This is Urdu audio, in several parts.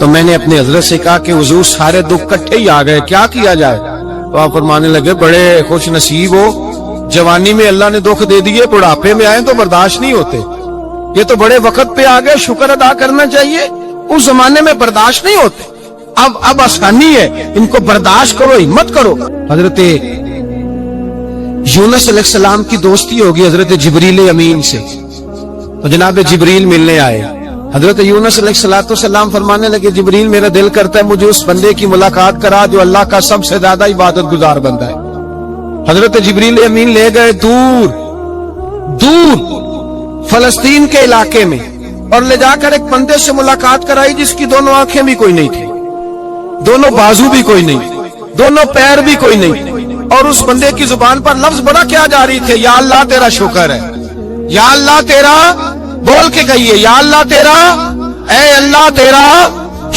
تو میں نے اپنے حضرت سے کہا کہ حضور سارے دکھ کٹھے ہی آ گئے، کیا کیا جائے؟ تو آپ فرمانے لگے بڑے خوش نصیب ہو، جوانی میں اللہ نے دکھ دے دیے، بڑھاپے میں آئے تو برداشت نہیں ہوتے، یہ تو بڑے وقت پہ آ گئے، شکر ادا کرنا چاہیے، اس زمانے میں برداشت نہیں ہوتے، اب آسانی ہے، ان کو برداشت کرو، ہمت کرو۔ حضرت یونس علیہ السلام کی دوستی ہوگی حضرت جبریل امین سے، تو جناب جبریل ملنے آئے، حضرت یونس علیہ السلام فرمانے لگے جبریل میرا دل کرتا ہے مجھے اس بندے کی ملاقات کرا جو اللہ کا سب سے زیادہ عبادت گزار بندہ ہے۔ حضرت جبریل امین لے گئے دور فلسطین کے علاقے میں، اور لے جا کر ایک بندے سے ملاقات کرائی جس کی دونوں آنکھیں بھی کوئی نہیں تھی، دونوں بازو بھی کوئی نہیں، دونوں پیر بھی کوئی نہیں، اور اس بندے کی زبان پر لفظ بڑا کیا جاری تھے، یا اللہ تیرا شکر ہے، یا اللہ تیرا، بول کے کہیے یا اللہ تیرا، اے اللہ تیرا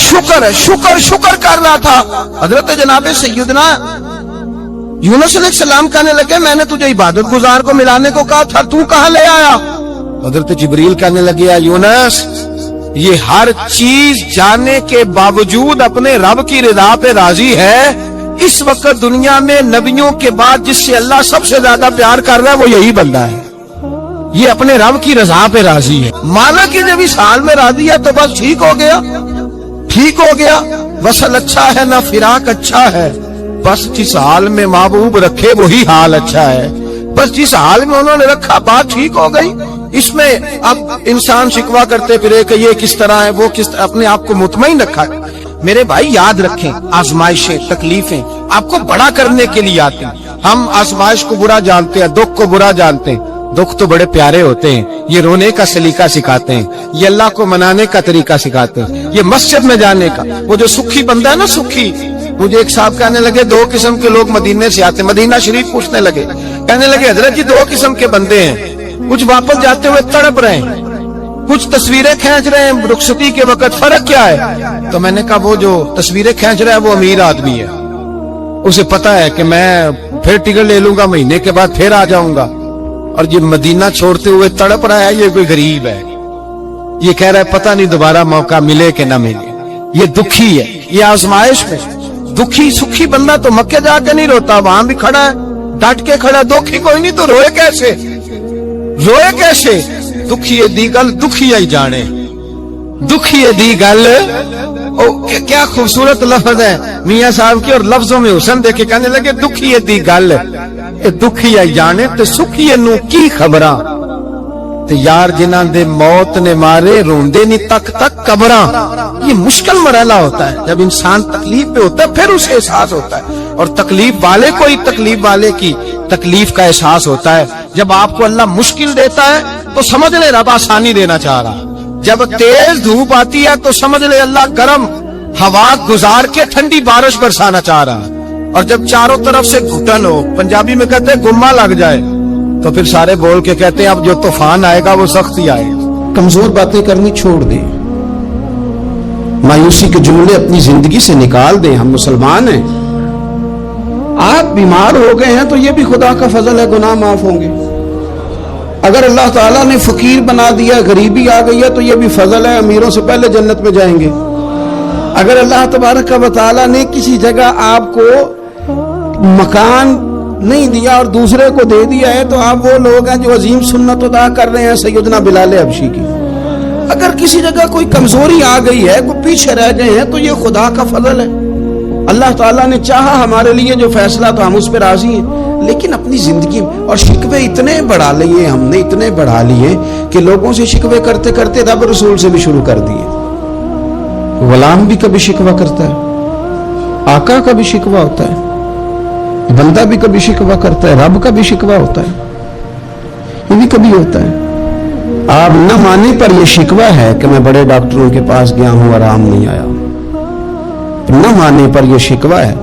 شکر ہے، شکر کر رہا تھا۔ حضرت جناب سیدنا یونس علیہ السلام کہنے لگے میں نے تجھے عبادت گزار کو ملانے کو کہا تھا، تو کہاں لے آیا؟ حضرت جبریل کہنے لگے یونس یہ ہر چیز جانے کے باوجود اپنے رب کی رضا پہ راضی ہے، اس وقت دنیا میں نبیوں کے بعد جس سے اللہ سب سے زیادہ پیار کر رہا ہے وہ یہی بندہ ہے، یہ اپنے رب کی رضا پہ راضی ہے۔ مانا کہ جب اس حال میں راضی ہے تو بس ٹھیک ہو گیا، وصل اچھا ہے نہ فراق اچھا ہے، بس جس حال میں محبوب رکھے وہی حال اچھا ہے، بس جس حال میں انہوں نے رکھا بات ٹھیک ہو گئی۔ اس میں اب انسان شکوا کرتے پھرے کہ یہ کس طرح ہے وہ کس طرح، اپنے آپ کو مطمئن رکھا۔ میرے بھائی یاد رکھیں آزمائشیں تکلیفیں آپ کو بڑا کرنے کے لیے آتی ہیں، ہم آزمائش کو برا جانتے ہیں، دکھ کو برا جانتے ہیں، دکھ تو بڑے پیارے ہوتے ہیں، یہ رونے کا سلیقہ سکھاتے ہیں، یہ اللہ کو منانے کا طریقہ سکھاتے ہیں، یہ مسجد میں جانے کا، وہ جو سکھی بندہ ہے نا سکھی، مجھے ایک صاحب کہنے لگے دو قسم کے لوگ مدینے سے آتے، مدینہ شریف پوچھنے لگے، کہنے لگے حضرت جی دو قسم کے بندے ہیں، کچھ واپس جاتے ہوئے تڑپ رہے ہیں، کچھ تصویریں کھینچ رہے ہیں رخصتی کے وقت، فرق کیا ہے؟ تو میں نے کہا وہ جو تصویریں کھینچ رہا ہے وہ امیر آدمی ہے، اسے پتا ہے کہ میں پھر ٹکٹ لے لوں گا مہینے کے بعد پھر آ جاؤں گا، اور یہ مدینہ چھوڑتے ہوئے تڑپ رہا ہے یہ کوئی غریب ہے، یہ کہہ رہا ہے پتہ نہیں دوبارہ موقع ملے کہ نہ ملے، یہ دکھی ہے، یہ آزمائش میں دکھی سکھی بندہ تو مکے جا کے نہیں روتا، وہاں بھی کھڑا ہے ڈٹ کے کھڑا، دکھی کوئی نہیں تو روئے کیسے؟ دکھی دی گل دکھی آئی جانے، دکھی دی گل، کیا خوبصورت لفظ ہے میاں صاحب کی، اور لفظوں میں حسن دیکھے کہنے لگے دکھی دی گل دکھی آئی جانے تے سکھی نو کی خبراں، تے یار جنہاں دے موت نے مارے روندے نہیں تک قبراں۔ یہ مشکل مرحلہ ہوتا ہے جب انسان تکلیف پہ ہوتا ہے پھر اسے احساس ہوتا ہے، اور تکلیف والے کو ہی تکلیف والے کی تکلیف کا احساس ہوتا ہے۔ جب آپ کو اللہ مشکل دیتا ہے تو سمجھ لے رب آسانی دینا چاہ رہا، جب تیز دھوپ آتی ہے تو سمجھ لے اللہ گرم ہوا گزار کے ٹھنڈی بارش برسانا چاہ رہا، اور جب چاروں طرف سے گھٹن ہو، پنجابی میں کہتے ہیں گما لگ جائے، تو پھر سارے بول کے کہتے ہیں اب جو طوفان آئے گا وہ سخت ہی آئے گا۔ کمزور باتیں کرنی چھوڑ دیں، مایوسی کے جملے اپنی زندگی سے نکال دیں، ہم مسلمان ہیں۔ آپ بیمار ہو گئے ہیں تو یہ بھی خدا کا فضل ہے، گناہ معاف ہوں گے۔ اگر اللہ تعالیٰ نے فقیر بنا دیا، غریبی آ گئی ہے تو یہ بھی فضل ہے، امیروں سے پہلے جنت میں جائیں گے۔ اگر اللہ تبارک و تعالیٰ نے کسی جگہ آپ کو مکان نہیں دیا اور دوسرے کو دے دیا ہے تو آپ وہ لوگ ہیں جو عظیم سنت ادا کر رہے ہیں سیدنا بلال حبشی کی۔ اگر کسی جگہ کوئی کمزوری آ گئی ہے، کوئی پیچھے رہ گئے ہیں تو یہ خدا کا فضل ہے۔ اللہ تعالیٰ نے چاہا ہمارے لیے جو فیصلہ تو ہم اس پہ راضی ہیں، لیکن اپنی زندگی اور شکوے اتنے بڑھا لیے ہم نے، اتنے بڑھا لیے کہ لوگوں سے شکوے کرتے کرتے رب رسول سے بھی شروع کر دیے۔ غلام بھی کبھی شکوہ کرتا ہے، آقا کا بھی شکوہ ہوتا ہے، بندہ بھی کبھی شکوہ کرتا ہے، رب کا بھی شکوہ ہوتا ہے، یہ بھی کبھی ہوتا ہے۔ آپ نہ ماننے پر یہ شکوہ ہے کہ میں بڑے ڈاکٹروں کے پاس گیا ہوں آرام نہیں آیا، نہ ماننے پر یہ شکوہ ہے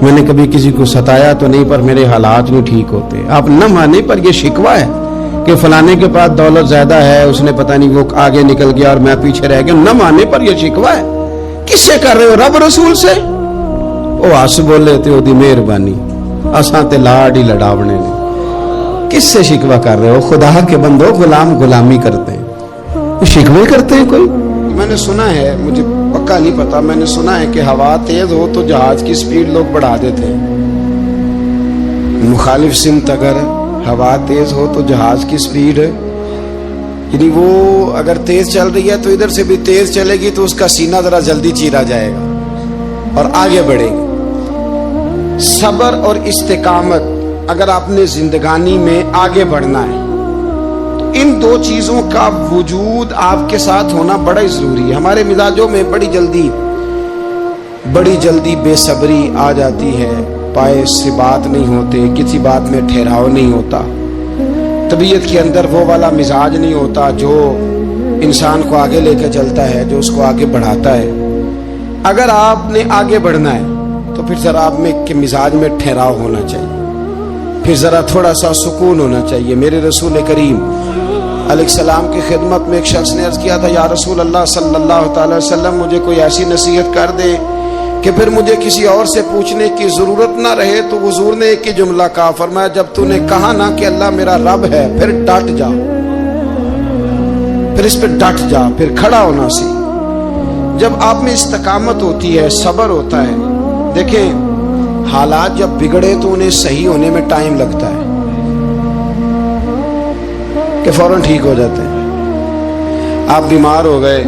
میں نے کبھی کسی کو ستایا تو نہیں پر میرے حالات نہیں ٹھیک ہوتے۔ آپ نہ ماننے پر یہ شکوہ ہے کہ فلانے کے پاس دولت زیادہ ہے، اس نے پتہ نہیں وہ آگے نکل گیا اور میں پیچھے رہ گیا، نہ ماننے پر یہ شکوہ ہے۔ کس سے کر رہے ہو؟ رب رسول سے؟ وہ آس بولے تے دی مہربانی اساں تے لاڈ ہی لڑاونے نے۔ کس سے شکوہ کر رہے ہو؟ خدا کے بندو، غلام غلامی کرتے ہیں، شکوے کرتے ہیں کوئی؟ میں نے سنا ہے، مجھے پکا نہیں پتا، میں نے سنا ہے کہ ہوا تیز ہو تو جہاز کی سپیڈ لوگ بڑھا دیتے ہیں، مخالف سمت اگر ہوا تیز ہو تو جہاز کی سپیڈ، یعنی وہ اگر تیز چل رہی ہے تو ادھر سے بھی تیز چلے گی تو اس کا سینہ ذرا جلدی چیرا جائے گا اور آگے بڑھے گی۔ صبر اور استقامت، اگر آپ نے زندگانی میں آگے بڑھنا ہے تو ان دو چیزوں کا وجود آپ کے ساتھ ہونا بڑا ہی ضروری ہے۔ ہمارے مزاجوں میں بڑی جلدی بے صبری آ جاتی ہے، پائے سے بات نہیں ہوتے، کسی بات میں ٹھہراؤ نہیں ہوتا، طبیعت کے اندر وہ والا مزاج نہیں ہوتا جو انسان کو آگے لے کے چلتا ہے، جو اس کو آگے بڑھاتا ہے۔ اگر آپ نے آگے بڑھنا ہے تو پھر ذرا آپ میں کے مزاج میں ٹھہراؤ ہونا چاہیے، پھر ذرا تھوڑا سا سکون ہونا چاہیے۔ میرے رسول کریم علیہ السلام کی خدمت میں ایک شخص نے عرض کیا تھا، یا رسول اللہ صلی اللہ تعالی وسلم، مجھے کوئی ایسی نصیحت کر دے کہ پھر مجھے کسی اور سے پوچھنے کی ضرورت نہ رہے۔ تو حضور نے ایک ہی جملہ کہا، فرمایا جب تو نے کہا نا کہ اللہ میرا رب ہے، پھر ڈٹ جا، پھر اس پہ ڈٹ جا، پھر کھڑا ہونا سی۔ جب آپ میں استقامت ہوتی ہے، صبر ہوتا ہے، دیکھیں حالات جب بگڑے تو انہیں صحیح ہونے میں ٹائم لگتا ہے کہ فوراً ٹھیک ہو جاتے ہیں۔ آپ بیمار ہو گئے،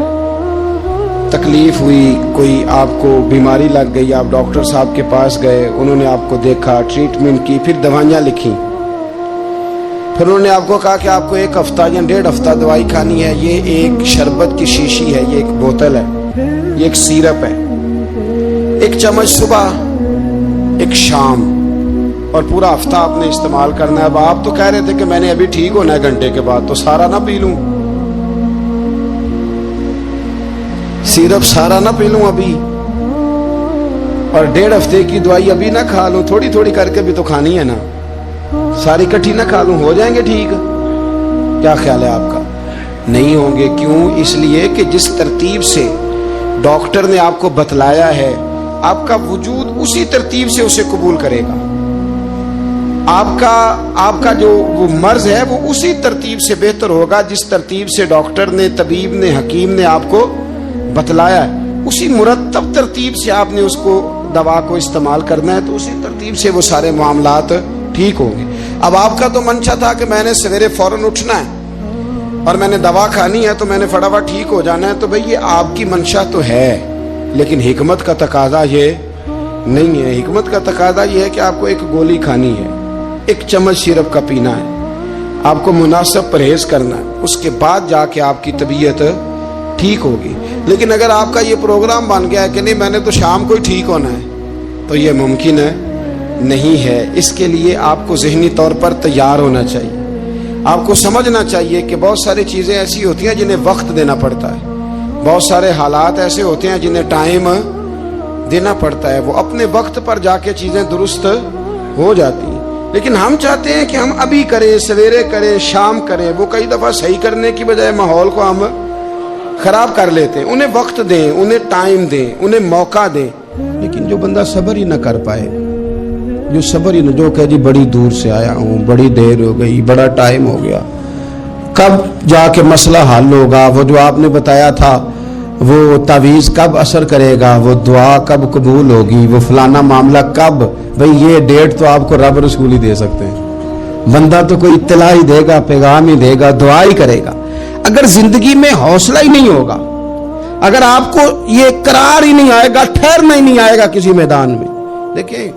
تکلیف ہوئی، کوئی آپ کو بیماری لگ گئی، آپ ڈاکٹر صاحب کے پاس گئے، انہوں نے آپ کو دیکھا، ٹریٹمنٹ کی، پھر دوائیاں لکھی، پھر انہوں نے آپ کو کہا کہ آپ کو 1 ہفتہ یا 1.5 ہفتہ دوائی کھانی ہے، یہ ایک شربت کی شیشی ہے، یہ ایک بوتل ہے، یہ ایک سیرپ ہے، 1 چمچ صبح 1 شام، اور پورا ہفتہ آپ نے استعمال کرنا ہے۔ اب آپ تو کہہ رہے تھے کہ میں نے ابھی ٹھیک ہونا ہے گھنٹے کے بعد، تو سارا نہ پی لوں، سیرپ سارا نہ پی لوں ابھی، اور 1.5 ہفتے کی دوائی ابھی نہ کھا لوں، تھوڑی تھوڑی کر کے بھی تو کھانی ہے نا، ساری کٹھی نہ کھا لوں، ہو جائیں گے ٹھیک؟ کیا خیال ہے آپ کا؟ نہیں ہوں گے۔ کیوں؟ اس لیے کہ جس ترتیب سے ڈاکٹر نے آپ کو بتلایا ہے، آپ کا وجود اسی ترتیب سے اسے قبول کرے گا، آپ کا جو وہ مرض ہے وہ اسی ترتیب سے بہتر ہوگا جس ترتیب سے ڈاکٹر نے، طبیب نے، حکیم نے آپ کو بتلایا ہے، اسی مرتب ترتیب سے آپ نے اس کو دوا کو استعمال کرنا ہے، تو اسی ترتیب سے وہ سارے معاملات ٹھیک ہوں گے۔ اب آپ کا تو منشا تھا کہ میں نے سویرے فوراً اٹھنا ہے اور میں نے دوا کھانی ہے تو میں نے فٹافٹ ٹھیک ہو جانا ہے، تو بھئی یہ آپ کی منشا تو ہے، لیکن حکمت کا تقاضا یہ نہیں ہے۔ حکمت کا تقاضا یہ ہے کہ آپ کو 1 گولی کھانی ہے، 1 چمچ سیرپ کا پینا ہے، آپ کو مناسب پرہیز کرنا ہے، اس کے بعد جا کے آپ کی طبیعت ٹھیک ہوگی۔ لیکن اگر آپ کا یہ پروگرام بن گیا ہے کہ نہیں میں نے تو شام کو ہی ٹھیک ہونا ہے، تو یہ ممکن ہے نہیں ہے۔ اس کے لیے آپ کو ذہنی طور پر تیار ہونا چاہیے، آپ کو سمجھنا چاہیے کہ بہت ساری چیزیں ایسی ہوتی ہیں جنہیں وقت دینا پڑتا ہے، بہت سارے حالات ایسے ہوتے ہیں جنہیں ٹائم دینا پڑتا ہے، وہ اپنے وقت پر جا کے چیزیں درست ہو جاتی ہیں۔ لیکن ہم چاہتے ہیں کہ ہم ابھی کریں، سویرے کریں، شام کریں، وہ کئی دفعہ صحیح کرنے کی بجائے ماحول کو ہم خراب کر لیتے ہیں۔ انہیں وقت دیں، انہیں ٹائم دیں، انہیں موقع دیں۔ لیکن جو بندہ صبر ہی نہ کر پائے، جو صبر ہی نہ، جو کہ جی بڑی دور سے آیا ہوں، بڑی دیر ہو گئی، بڑا ٹائم ہو گیا، کب جا کے مسئلہ حل ہوگا، وہ جو آپ نے بتایا تھا وہ تعویذ کب اثر کرے گا، وہ دعا کب قبول ہوگی، وہ فلانا معاملہ کب، بھئی یہ ڈیٹ تو آپ کو رب رسول ہی دے سکتے ہیں، بندہ تو کوئی اطلاع ہی دے گا، پیغام ہی دے گا، دعا ہی کرے گا۔ اگر زندگی میں حوصلہ ہی نہیں ہوگا، اگر آپ کو یہ قرار ہی نہیں آئے گا، ٹھہرنا ہی نہیں آئے گا کسی میدان میں، دیکھیں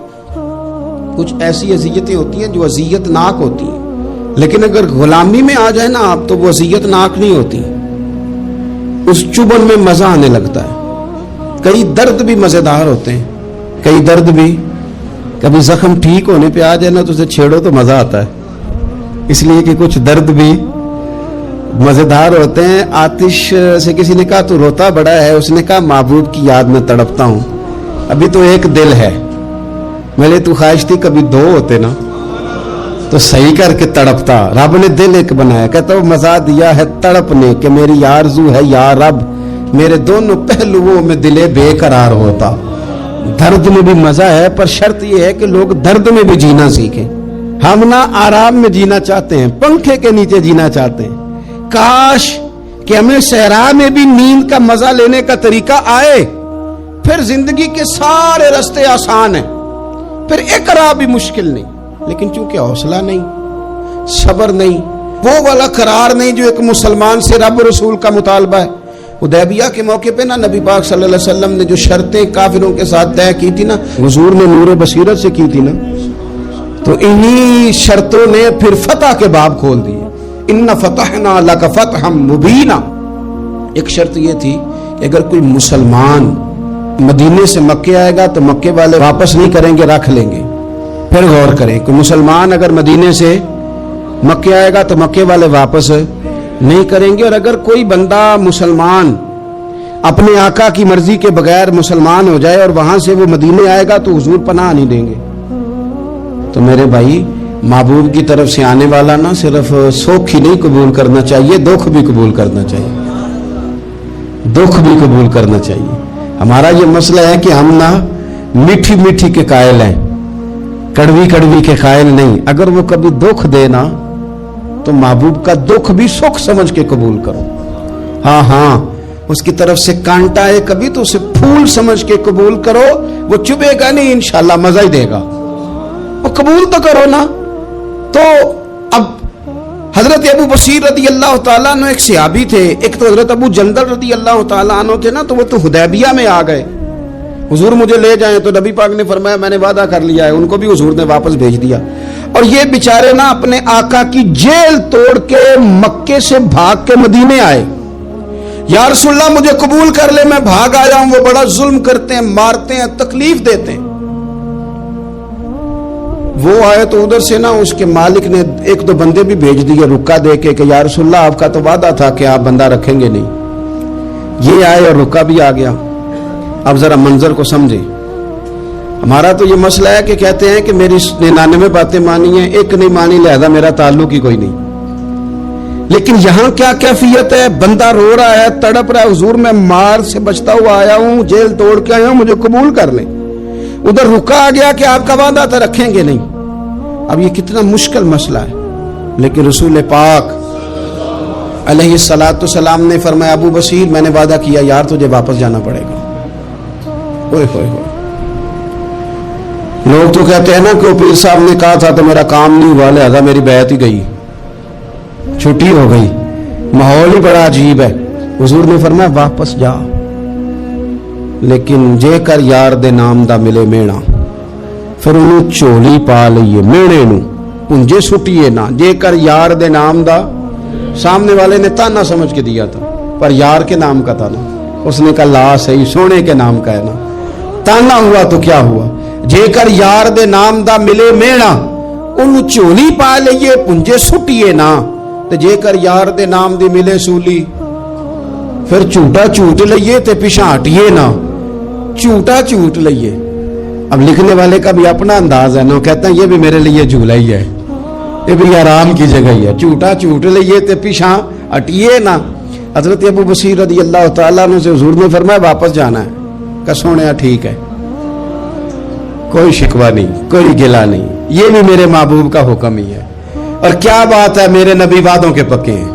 کچھ ایسی اذیتیں ہوتی ہیں جو اذیت ناک ہوتی ہیں، لیکن اگر غلامی میں آ جائے نا آپ تو وہ اذیت ناک نہیں ہوتی، اس چبن میں مزہ آنے لگتا ہے۔ کئی درد بھی مزیدار ہوتے ہیں، کئی درد بھی، کبھی زخم ٹھیک ہونے پہ آ جائے نا تو اسے چھیڑو تو مزہ آتا ہے، اس لیے کہ کچھ درد بھی مزیدار ہوتے ہیں۔ آتش سے کسی نے کہا تو روتا بڑا ہے، اس نے کہا محبوب کی یاد میں تڑپتا ہوں، ابھی تو 1 دل ہے، میرے تو خواہش تھی کبھی 2 ہوتے نا تو صحیح کر کے تڑپتا، رب نے دل 1 بنایا، کہتا وہ مزہ دیا ہے تڑپ نے کہ میری آرزو ہے یا رب، میرے دونوں پہلوؤں میں دل بے قرار ہوتا۔ درد میں بھی مزہ ہے، پر شرط یہ ہے کہ لوگ درد میں بھی جینا سیکھیں۔ ہم نہ آرام میں جینا چاہتے ہیں، پنکھے کے نیچے جینا چاہتے ہیں، کاش کہ ہمیں صحرا میں بھی نیند کا مزہ لینے کا طریقہ آئے، پھر زندگی کے سارے راستے آسان ہیں، پھر ایک راہ بھی مشکل نہیں، لیکن چونکہ حوصلہ نہیں، صبر نہیں، وہ والا قرار نہیں جو ایک مسلمان سے رب رسول کا مطالبہ ہے۔ حدیبیہ کے موقع پہ نا نبی پاک صلی اللہ علیہ وسلم نے جو شرطیں کافروں کے ساتھ طے کی تھی نا، حضور نے نور بصیرت سے کی تھی نا، تو انہی شرطوں نے پھر فتح کے باب کھول دیے۔ ان فتحنا لک فتحا مبینا۔ ایک شرط یہ تھی کہ اگر کوئی مسلمان مدینے سے مکے آئے گا تو مکے والے واپس نہیں کریں گے، رکھ لیں گے۔ پھر غور کریں، کوئی مسلمان اگر مدینے سے مکے آئے گا تو مکے والے واپس نہیں کریں گے، اور اگر کوئی بندہ مسلمان اپنے آقا کی مرضی کے بغیر مسلمان ہو جائے اور وہاں سے وہ مدینے آئے گا تو حضور پناہ نہیں دیں گے۔ تو میرے بھائی، محبوب کی طرف سے آنے والا نہ صرف سوکھ ہی نہیں قبول کرنا چاہیے، دکھ بھی قبول کرنا چاہیے، دکھ بھی قبول کرنا چاہیے۔ ہمارا یہ مسئلہ ہے کہ ہم نہ میٹھی میٹھی کے قائل ہیں، کڑوی کڑوی کے قائل نہیں۔ اگر وہ کبھی دکھ دے نا تو محبوب کا دکھ بھی سکھ سمجھ کے قبول کرو۔ ہاں اس کی طرف سے کانٹا ہے کبھی تو اسے پھول سمجھ کے قبول کرو، وہ چبھے گا نہیں، انشاءاللہ مزہ ہی دے گا، وہ قبول تو کرو نا۔ تو اب حضرت ابو بصیر رضی اللہ تعالیٰ عنہ ایک صحابی تھے، ایک تو حضرت ابو جندل رضی اللہ تعالیٰ عنہ تھے نا، تو وہ تو حدیبیہ میں آ گئے، حضور مجھے لے جائیں، تو نبی پاک نے فرمایا میں نے وعدہ کر لیا ہے، ان کو بھی حضور نے واپس بھیج دیا۔ اور یہ بیچارے نا اپنے آقا کی جیل توڑ کے مکے سے بھاگ کے مدینے آئے، یا رسول اللہ مجھے قبول کر لے، میں بھاگ آیا ہوں، وہ بڑا ظلم کرتے ہیں، مارتے ہیں، تکلیف دیتے ہیں۔ وہ آئے تو ادھر سے نا اس کے مالک نے ایک دو بندے بھی بھیج دیے رکا دے کے کہ یا رسول اللہ آپ کا تو وعدہ تھا کہ آپ بندہ رکھیں گے نہیں۔ یہ آئے اور رکا بھی آ گیا۔ اب ذرا منظر کو سمجھے، ہمارا تو یہ مسئلہ ہے کہ کہتے ہیں کہ میری 99 باتیں مانی ہیں، ایک نہیں مانی، لہذا میرا تعلق ہی کوئی نہیں۔ لیکن یہاں کیا کیفیت ہے؟ بندہ رو رہا ہے، تڑپ رہا ہے، حضور میں مار سے بچتا ہوا آیا ہوں، جیل توڑ کے آیا ہوں، مجھے قبول کر لیں۔ ادھر رکا آ گیا کہ آپ کا وعدہ تھا رکھیں گے نہیں۔ اب یہ کتنا مشکل مسئلہ ہے، لیکن رسول پاک علیہ الصلوۃ والسلام نے فرمایا ابو بصیر میں نے وعدہ کیا یار تجھے واپس جانا پڑے گا۔ اوئے ہوئے ہوئے، لوگ تو کہتے ہیں نا کہ پیر صاحب نے کہا تھا تو میرا کام نہیں ہوا، لہذا میری بیعت ہی گئی، چھٹی ہو گئی، ماحول ہی بڑا عجیب ہے۔ حضور نے فرمایا واپس جا، لیکن جے کر یار دے نام دا ملے مینا، پھر انہوں چولی پا لئیے مینے نو پنجے سٹیے نا، جے کر یار دے نام دا، سامنے والے نے تانا سمجھ کے دیا تھا پر یار کے نام کا تھا نا، اس نے کہا لا صحیح سونے کے نام کا ہے نا، تانا ہوا تو کیا ہوا، جے کر یار دے نام دا ملے مینا، انہوں چولی پا لئیے پنجے سٹیے نا، تے جے کر یار دے نام دی ملے سولی، پھر جھوٹا جھوٹ لئیے تے پیچھے ہٹیے نا، جھوٹا جھوٹ لئیے۔ اب لکھنے والے کا بھی اپنا انداز ہے نا، کہتا ہے یہ بھی میرے لیے جھولا ہی ہے، یہ بھی آرام کی جگہ ہی ہے، جھوٹا جھوٹ لئیے تے پیچھے ہٹیے نا۔ حضرت ابو بصیر رضی اللہ تعالیٰ عنہ سے حضور نے فرمایا واپس جانا ہے، کہ سونے ٹھیک ہے، کوئی شکوہ نہیں، کوئی گلہ نہیں، یہ بھی میرے محبوب کا حکم ہی ہے۔ اور کیا بات ہے، میرے نبی وعدوں کے پکے ہیں،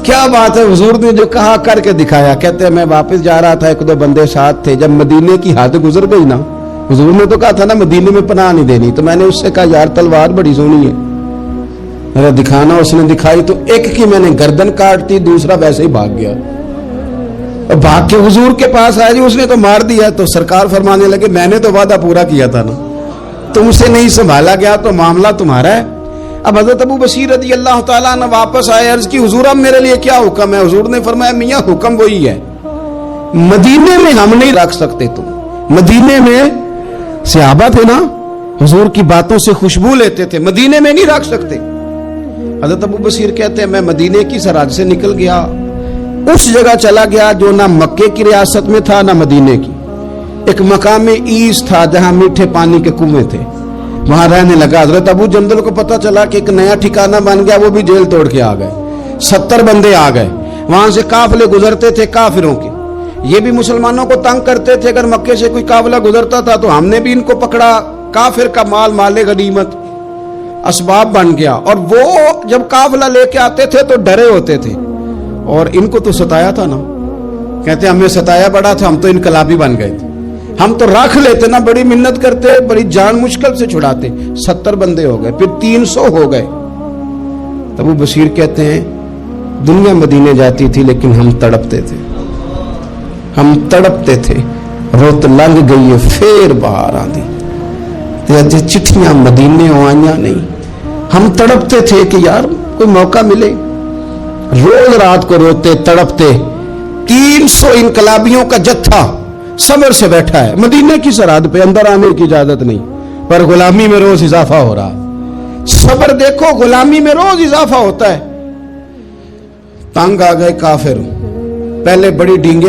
کیا بات ہے، حضور نے جو کہا کر کے دکھایا۔ کہتے ہیں میں واپس جا رہا تھا، ایک دو بندے ساتھ تھے، جب مدینے کی حد گزر گئی نا، حضور نے تو کہا تھا نا مدینے میں پناہ نہیں دینی، تو میں نے اس سے کہا یار تلوار بڑی سونی ہے، میرا دکھانا، اس نے دکھائی تو ایک کی میں نے گردن کاٹ دی، دوسرا ویسے ہی بھاگ گیا، بھاگ کے حضور کے پاس آیا جی اس نے تو مار دیا۔ تو سرکار فرمانے لگے میں نے تو وعدہ پورا کیا تھا نا، تم سے نہیں سنبھالا گیا تو معاملہ تمہارا ہے۔ اب حضرت ابو بصیر رضی اللہ تعالیٰ عنہ واپس آئے، عرض کی حضور اب میرے لیے کیا حکم ہے؟ حضور نے فرمایا میاں حکم وہی ہے، مدینے میں ہم نہیں رکھ سکتے، تم مدینے میں صحابہ تھے نا، حضور کی باتوں سے خوشبو لیتے تھے، مدینے میں نہیں رکھ سکتے۔ حضرت ابو بصیر کہتے ہیں میں مدینے کی سرحد سے نکل گیا، اس جگہ چلا گیا جو نہ مکے کی ریاست میں تھا نہ مدینے کی، ایک مقام ایس تھا جہاں میٹھے پانی کے کنویں تھے، وہاں رہنے لگا۔ حضرت ابو جندل کو پتہ چلا کہ ایک نیا ٹھکانہ بن گیا، وہ بھی جیل توڑ کے آ گئے، 70 بندے آ گئے، وہاں سے قافلے گزرتے تھے کافروں کے، یہ بھی مسلمانوں کو تنگ کرتے تھے، اگر مکے سے کوئی قافلہ گزرتا تھا تو ہم نے بھی ان کو پکڑا، کافر کا مال مال غنیمت اسباب بن گیا۔ اور وہ جب قافلہ لے کے آتے تھے تو ڈرے ہوتے تھے، اور ان کو تو ستایا تھا نا. کہتے ہمیں ستایا بڑا تھا, ہم تو انقلابی بن گئے تھے, ہم تو رکھ لیتے نا, بڑی منت کرتے, بڑی جان مشکل سے چھڑاتے. 70 بندے ہو گئے, پھر 300 ہو گئے. ابو بصیر کہتے ہیں دنیا مدینے جاتی تھی لیکن ہم تڑپتے تھے, ہم تڑپتے تھے. روت لنگ گئی پھر باہر آندی, چٹھیاں مدینے آئیاں نہیں. ہم تڑپتے تھے کہ یار کوئی موقع ملے. روز رات کو روتے تڑپتے. 300 انقلابیوں کا جتھا صبر سے بیٹھا ہے مدینے کی سرحد پہ, اندر آنے کی اجازت نہیں, پر غلامی میں روز اضافہ ہو رہا. صبر دیکھو, غلامی میں روز اضافہ ہوتا ہے. تنگ آ گئے کافر, پہلے بڑی ڈینگے